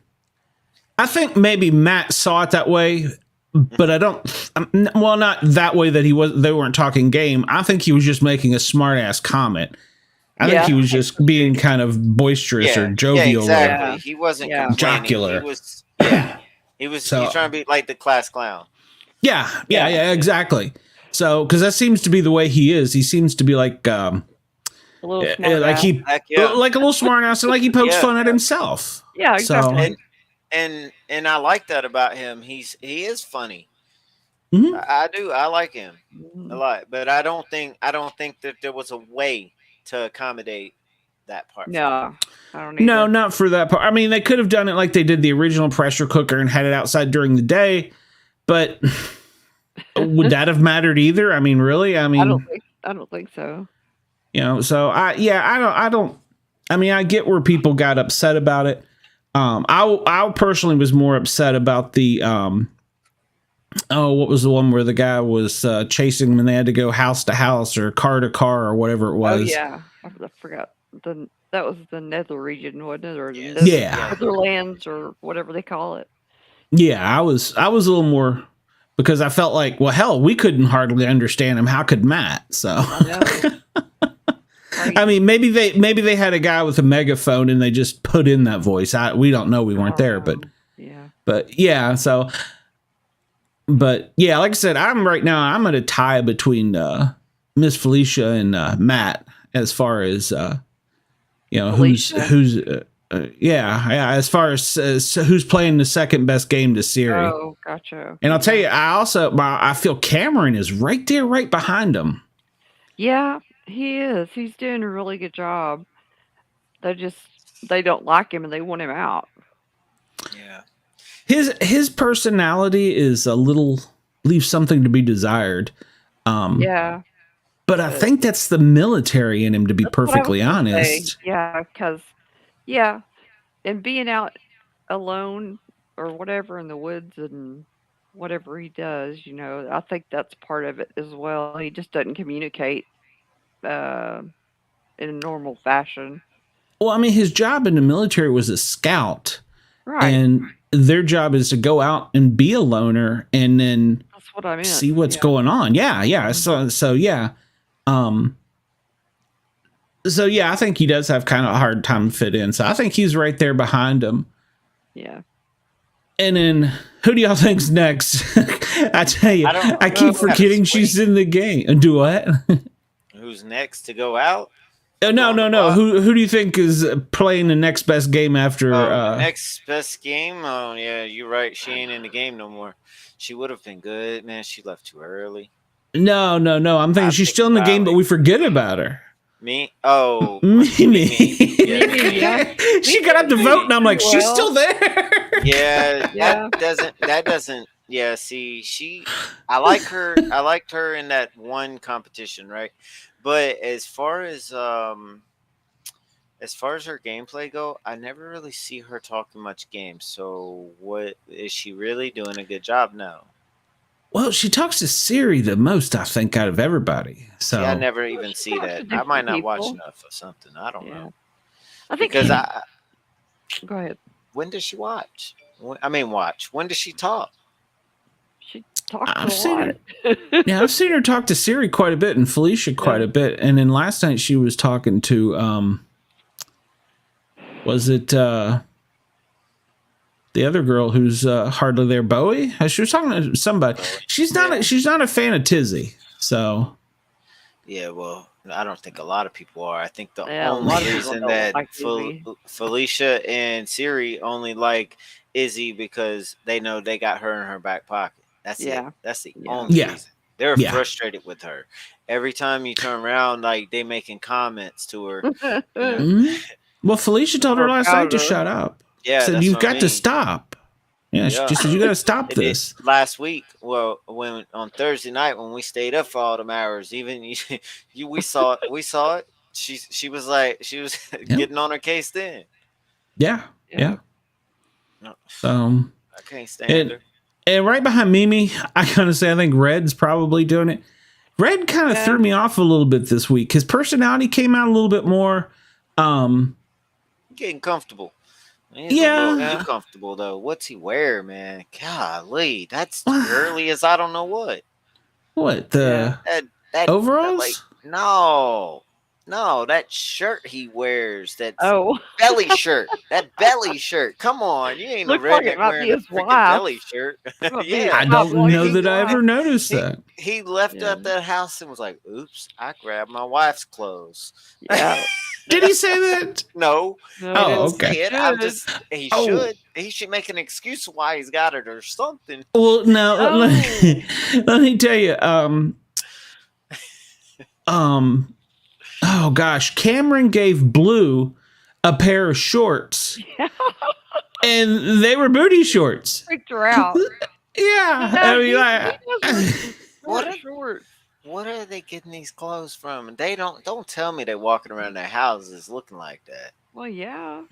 I think maybe Matt saw it that way, but I don't. Well, not that way that they weren't talking game. I think he was just making a smart ass comment. I think he was just being kind of boisterous or jovial. Yeah, exactly. He wasn't jocular. He was trying to be like the class clown. Yeah, exactly. So, because that seems to be the way he is. He seems to be like a little smart ass, and like he pokes fun at himself. Yeah, exactly. and I like that about him. He is funny. Mm-hmm. I do. I like him a Mhm. lot, but I don't think that there was a way to accommodate that part for him. No, I don't No, either. not for that part. I mean, they could have done it like they did the original pressure cooker and had it outside during the day, but would that have mattered either? I mean, really? I mean, I don't think so. you know, so I mean, I get where people got upset about it. I personally was more upset about the what was the one where the guy was chasing them and they had to go house to house or car to car or whatever it was. Oh yeah, I forgot. That was the Nether region, wasn't it, or the Yeah. Netherlands or whatever they call it. Yeah, I was a little more because I felt like, well, hell, we couldn't hardly understand him. How could Matt? So I I mean, maybe they had a guy with a megaphone and they just put in that voice. We don't know. We weren't there, but yeah. So, but yeah, like I said, I'm at a tie between Miss Felicia and Matt as far as who's as far as who's playing the second best game to Siri. Oh, gotcha. And I'll tell you, I feel Cameron is right there, right behind him. Yeah, he is. He's doing a really good job. They don't like him and they want him out. Yeah. His personality is a little leaves something to be desired. Yeah. But I think that's the military in him, to be perfectly honest. Yeah, because and being out alone or whatever in the woods and whatever he does, I think that's part of it as well. He just doesn't communicate in a normal fashion. Well, I mean, his job in the military was a scout. Right. And their job is to go out and be a loner and then that's what I meant. See what's going on. Yeah. Mm-hmm. So yeah. So yeah, I think he does have kind of a hard time to fit in. So I think he's right there behind him. Yeah. And then who do y'all think's next? I tell you, I keep forgetting she's in the game. And do what? Who's next to go out? No. Who do you think is playing the next best game after? Next best game? Oh yeah, you're right. She ain't in the game no more. She would have been good, man. She left too early. No. I'm thinking she's still in the game, but we forget about her. Me? Oh, me. Yeah. She got up to vote, and I'm like, she's still there. Yeah, that doesn't. Yeah, see, I like her. I liked her in that one competition, right? But as far as her gameplay go, I never really see her talking much game. So, what is she really doing a good job now? Well, she talks to Siri the most, I think, out of everybody. So I never even see that. I might not watch enough or something. I don't know. I think because go ahead. When does she watch? When does she talk? She talks a lot. I've seen her talk to Siri quite a bit and Felicia quite a bit. And then last night she was talking to was it the other girl who's hardly there, Bowie? She was talking to somebody. She's not a fan of Tizzy. So yeah, well, I don't think a lot of people are. I think the only reason that Felicia and Siri only like Izzy because they know they got her in her back pocket. That's it. That's the only reason. They're frustrated with her. Every time you turn around, like they making comments to her. Well, Felicia told her last night to shut up. Yeah, said you've got to stop. Yeah, she just said you got to stop this. Last week, well, when on Thursday night when we stayed up for all them hours, even we saw it. She was getting on her case then. Yeah. So I can't stand her. And right behind Mimi, I gotta say I think Red's probably doing it. Red kind of threw me off a little bit this week. His personality came out a little bit more. Getting comfortable. He's a little too comfortable though. What's he wear, man? Golly, that's too early as I don't know what. What the that overalls? No, that shirt he wears, that belly shirt, that belly shirt. Come on, you ain't a redneck wearing a freaking belly shirt. I don't know that I ever noticed that. He left out that house and was like, "Oops, I grabbed my wife's clothes." Yeah. Did he say that? No. Oh, okay. He should. He should make an excuse why he's got it or something. Well, no. Let me tell you. Oh gosh, Cameron gave Blue a pair of shorts, and they were booty shorts. Freaked her out. Yeah, I mean, what are they getting these clothes from? And they don't tell me they're walking around their houses looking like that. Well, yeah.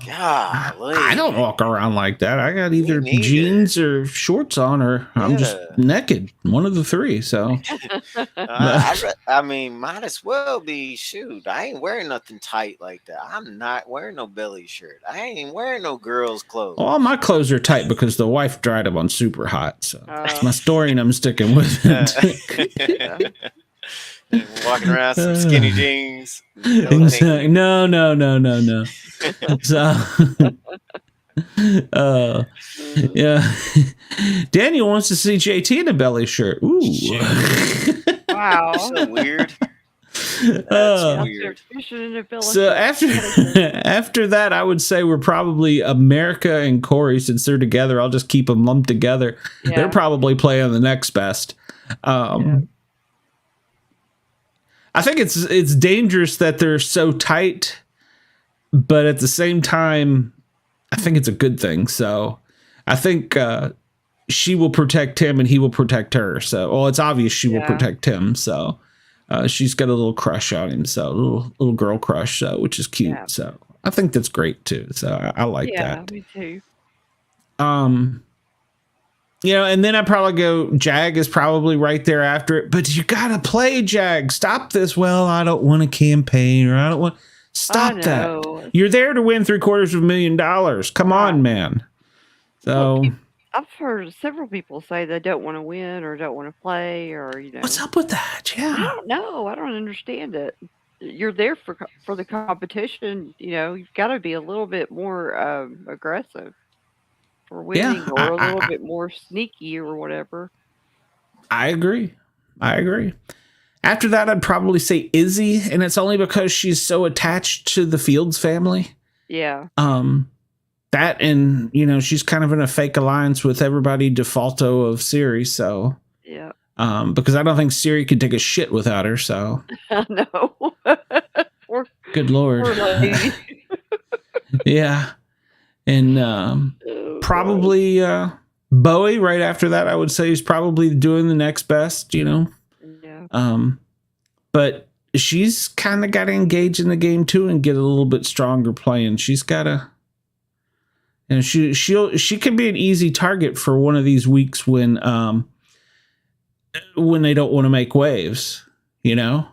Golly. I don't walk around like that. I got either jeans or shorts on, or I'm just naked. One of the three. So, I mean, might as well be. Shoot, I ain't wearing nothing tight like that. I'm not wearing no belly shirt. I ain't wearing no girls' clothes. All my clothes are tight because the wife dried them on super hot. So it's my story, and I'm sticking with it. Walking around some skinny jeans. Exactly. No. So, yeah. Daniel wants to see JT in a belly shirt. Ooh. Wow. So weird. That's weird. So after that, I would say we're probably America and Corey, since they're together. I'll just keep them lumped together. Yeah. They're probably playing the next best. I think it's dangerous that they're so tight, but at the same time, I think it's a good thing. So I think she will protect him and he will protect her. So, well, it's obvious she will protect him. So she's got a little crush on him. So little girl crush, which is cute. Yeah. So I think that's great too. So I like that. Yeah, me too. You know, and then I probably go, Jag is probably right there after it. But you got to play, Jag. Stop this. Well, I don't want a campaign, or I don't want. Stop that. You're there to win $750,000. Come on, man. So I've heard several people say they don't want to win or don't want to play, or what's up with that? Yeah, I don't know. I don't understand it. You're there for the competition. You've got to be a little bit more aggressive for winning, or a little bit more sneaky or whatever. I agree. After that, I'd probably say Izzy, and it's only because she's so attached to the Fields family. Yeah. That, and she's kind of in a fake alliance with everybody defaulto of Siri. So yeah. Because I don't think Siri could take a shit without her. So no. Good Lord. Yeah. And probably Bowie right after that, I would say, is probably doing the next best, Yeah. But she's kind of got to engage in the game too and get a little bit stronger playing. She's got to, she can be an easy target for one of these weeks when they don't want to make waves, Her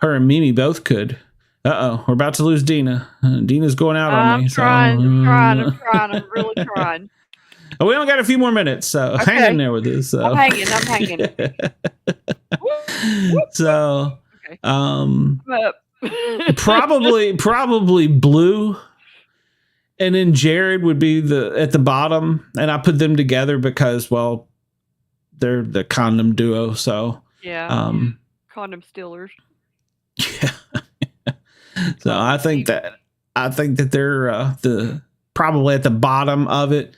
and Mimi both could. Uh-oh, we're about to lose Deana. Deana's going out on me. I'm trying. I'm really trying. We only got a few more minutes, so hang in there with this. So. I'm hanging. So, probably Blue, and then Jared would be at the bottom, and I put them together because, well, they're the condom duo. So yeah, condom stealers. Yeah. So I think that they're probably at the bottom of it.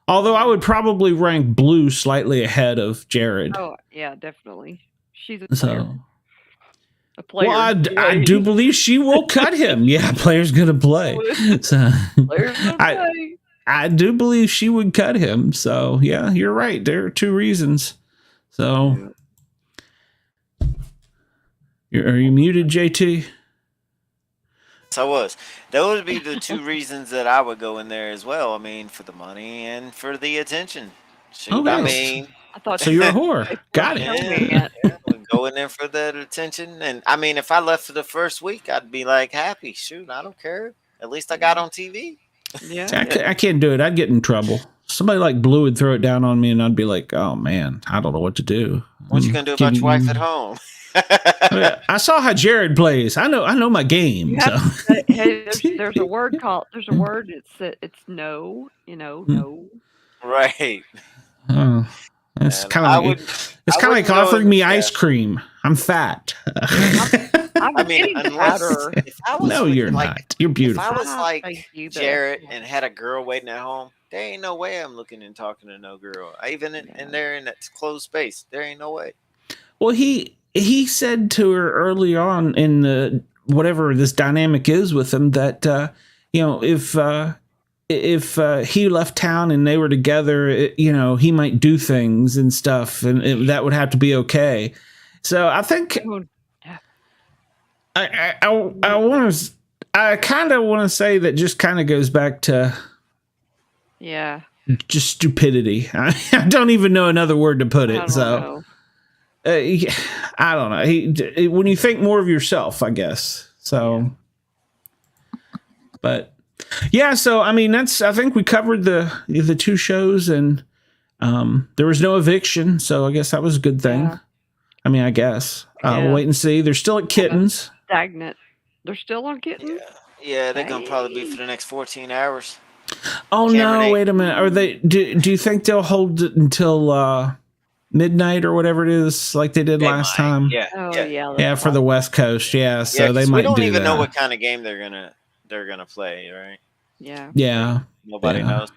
Although I would probably rank Blue slightly ahead of Jared. Oh yeah, definitely. She's a player. A player. Well, I do believe she will cut him. Yeah, player's gonna play. So player's gonna play. I do believe she would cut him. So yeah, you're right. There are two reasons. So are you muted, JT? I was. Those would be the two reasons that I would go in there as well. I mean, for the money and for the attention. Shoot, I mean, I thought so. You're a whore. Got it. Yeah, go in there for that attention, and I mean, if I left for the first week, I'd be like happy. Shoot, I don't care. At least I got on TV. Yeah, I can't do it. I'd get in trouble. Somebody like Blue would throw it down on me, and I'd be like, "Oh man, I don't know what to do." What you gonna do about your wife at home? I saw how Jared plays. I know my game. So. There's a word called. There's a word. It's no. No. Right. Oh, it's kind of like offering me ice cream. I'm fat. I mean, unless if I was no, you're like, not. You're beautiful. If I was like Jarrett and had a girl waiting at home, there ain't no way I'm looking and talking to no girl. Even in there in that closed space, there ain't no way. Well, he said to her early on in the whatever this dynamic is with him that if he left town and they were together, he might do things and stuff, and that would have to be okay. So I think I kind of want to say that just kind of goes back to just stupidity. I don't even know another word to put it. I don't know. When you think more of yourself, I guess. So, but yeah. So I mean, I think we covered the two shows, and there was no eviction, so I guess that was a good thing. Yeah. I mean, I guess we'll wait and see. They're still at Kittens. Stagnant. They're still on Kittens. Yeah, they're gonna probably be for the next 14 hours. Oh no! Wait a minute. Are they? Do you think they'll hold it until midnight or whatever it is, like they did last time? Yeah. Yeah, for the West Coast. Yeah, so they might do that. We don't even know what kind of game they're gonna play, right? Yeah. Nobody knows.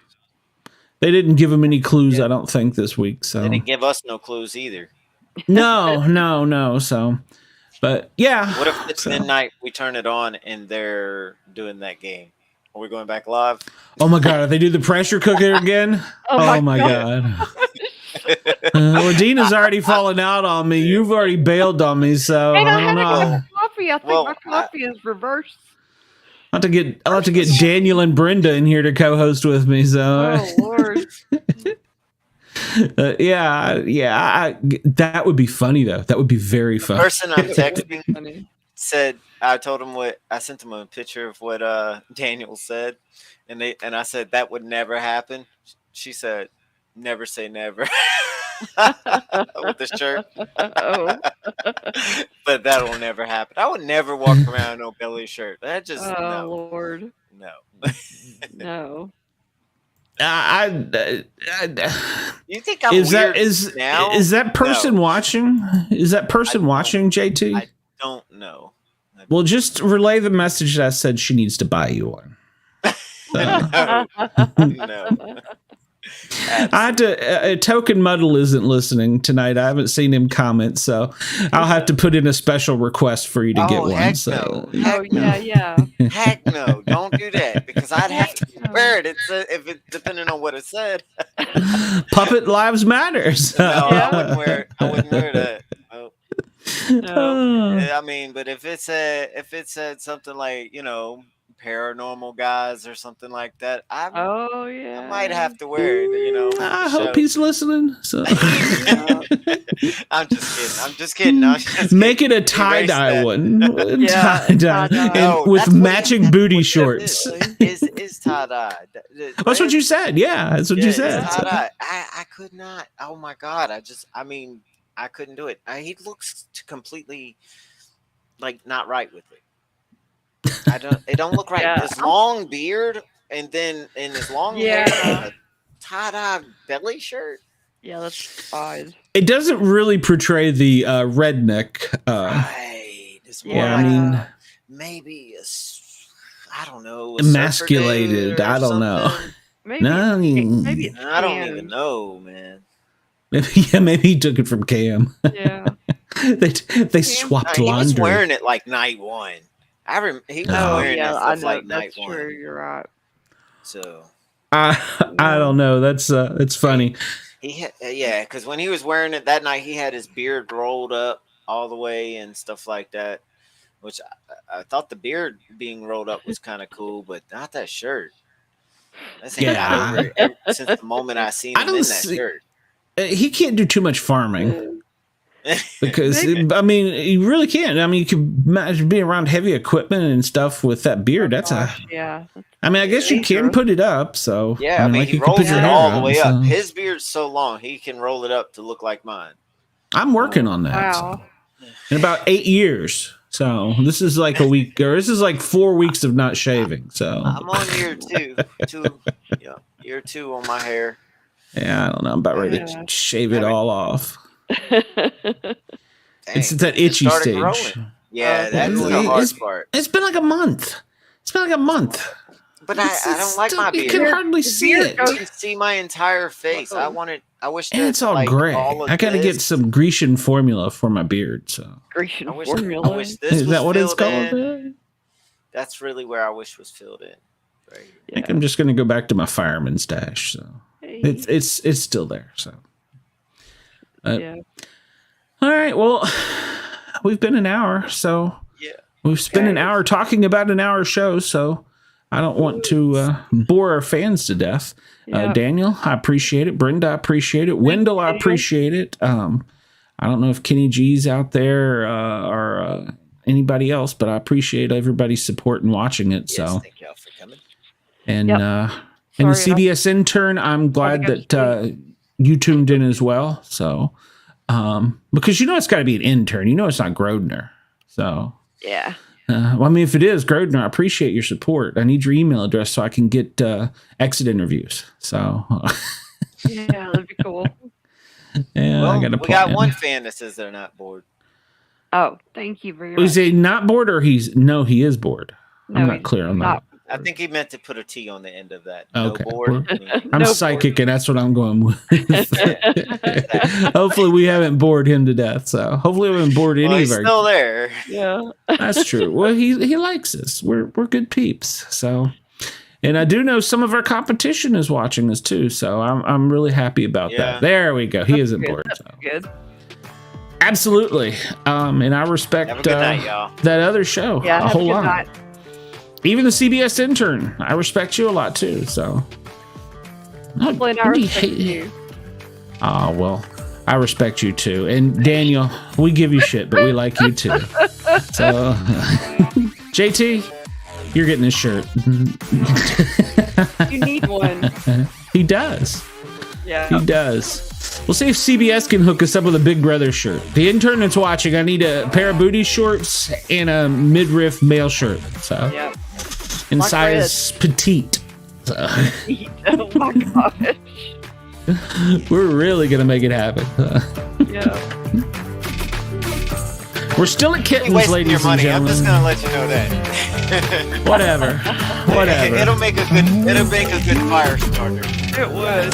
They didn't give them any clues, I don't think, this week. So they didn't give us no clues either. No. So, but yeah. What if it's midnight? We turn it on and they're doing that game. Are we going back live? Oh my God! If they do the pressure cooker again? Oh my God. Well, Deana's already fallen out on me. You've already bailed on me, so and I don't know. Coffee. I think my coffee is reversed. I'll have to get Daniel and Brenda in here to co-host with me. So, oh Lord. That would be funny though. That would be very funny. The person I'm texting said I told him I sent him a picture of what Daniel said, and I said that would never happen. She said, "Never say never." With the shirt. But that'll never happen. I would never walk around no belly shirt. That just no. Lord. No. No. You think I'm weird now? Is that person watching? Is that person watching, JT? I don't know. Well, just relay the message that said she needs to buy you one. No. I had to. Token Muddle isn't listening tonight. I haven't seen him comment, so I'll have to put in a special request for you to get one. So. Yeah. Heck no! Don't do that because I'd have to wear it. If it depending on what it said. Puppet lives matters. No, I wouldn't wear that. No. I mean, but if it said something like paranormal guys or something like that, I might have to wear it. I hope he's listening. So I'm just kidding. Make it a tie-dye one. Tie-dye. With matching booty shorts. Is tie-dye. That's what you said. Yeah, that's what you said. Tie-dye. I could not. Oh my God. I couldn't do it. He looks completely not right with it. It don't look right. Yeah. His long beard and then in his long hair, tie-dye belly shirt. Yeah, that's odd. It doesn't really portray the redneck. Right. It's more maybe I don't know. Emasculated. I don't know. Maybe I don't even know, man. Maybe he took it from Cam. Yeah. they swapped laundry. He was wearing it like night one. He was wearing that stuff like night one. That's true. You're right. So I don't know. That's funny. Because when he was wearing it that night, he had his beard rolled up all the way and stuff like that. Which I thought the beard being rolled up was kind of cool, but not that shirt. That's got over it since the moment I seen him in that shirt. He can't do too much farming. Because he really can't. I mean, you can imagine being around heavy equipment and stuff with that beard. I mean, I guess you can put it up. So yeah, he rolls it all the way up. His beard's so long he can roll it up to look like mine. I'm working on that. Wow. In about 8 years. So this is like a week, or this is like 4 weeks of not shaving. So I'm on year two. Year 2 on my hair. Yeah, I don't know. I'm about ready to shave it all off. It's that itchy stage. Yeah, that's the hard part. It's been like a month. But I don't like my beard. You can hardly see it. You can see my entire face. I wish that, and it's all like, gray. I gotta get some Grecian formula for my beard. So Grecian formula. I wish this is was that what it's filled called? in. That's really where I wish was filled in. Right. I think I'm just gonna go back to my fireman stash. So it's still there. So yeah. All right. Well, we've been an hour, so we've spent an hour talking about an hour show. So I don't want to bore our fans to death. Daniel, I appreciate it. Brenda, I appreciate it. Wendell, I appreciate it. I don't know if Kenny G's out there or anybody else, but I appreciate everybody's support and watching it. Yes, so thank y'all for coming. And and the CBS intern, I'm glad that you tuned in as well. So because it's got to be an intern. It's not Grodner. So yeah. Well, I mean, if it is Grodner, I appreciate your support. I need your email address so I can get exit interviews. So yeah, that'd be cool. Yeah, well, we got one fan that says they're not bored. Oh, thank you very much. Is he not bored or he is bored? No, I'm not clear on that. I think he meant to put a T on the end of that. Okay. No bored. I'm psychic, and that's what I'm going with. Hopefully, we haven't bored him to death. So hopefully, we haven't bored any of our. He's still there. Yeah, that's true. Well, he likes us. We're good peeps. So, and I do know some of our competition is watching us too. So I'm really happy about that. There we go. He isn't bored. That's good. Absolutely. And I respect Have a good night, y'all. that other show a whole lot. Night. Even the CBS intern, I respect you a lot too. So, hopefully, I respect you. Oh well, I respect you too. And Daniel, we give you shit, but we like you too. So, JT, you're getting this shirt. You need one. He does. Yeah, he does. We'll see if CBS can hook us up with a Big Brother shirt. The intern that's watching, I need a pair of booty shorts and a midriff male shirt. So, in size petite. So. Oh my gosh. We're really gonna make it happen. Yeah. We're still at Kittens, ladies and gentlemen. I'm just gonna let you know that. Whatever. It'll make a good fire starter. It would.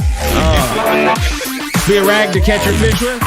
Be a rag to catch your fish with.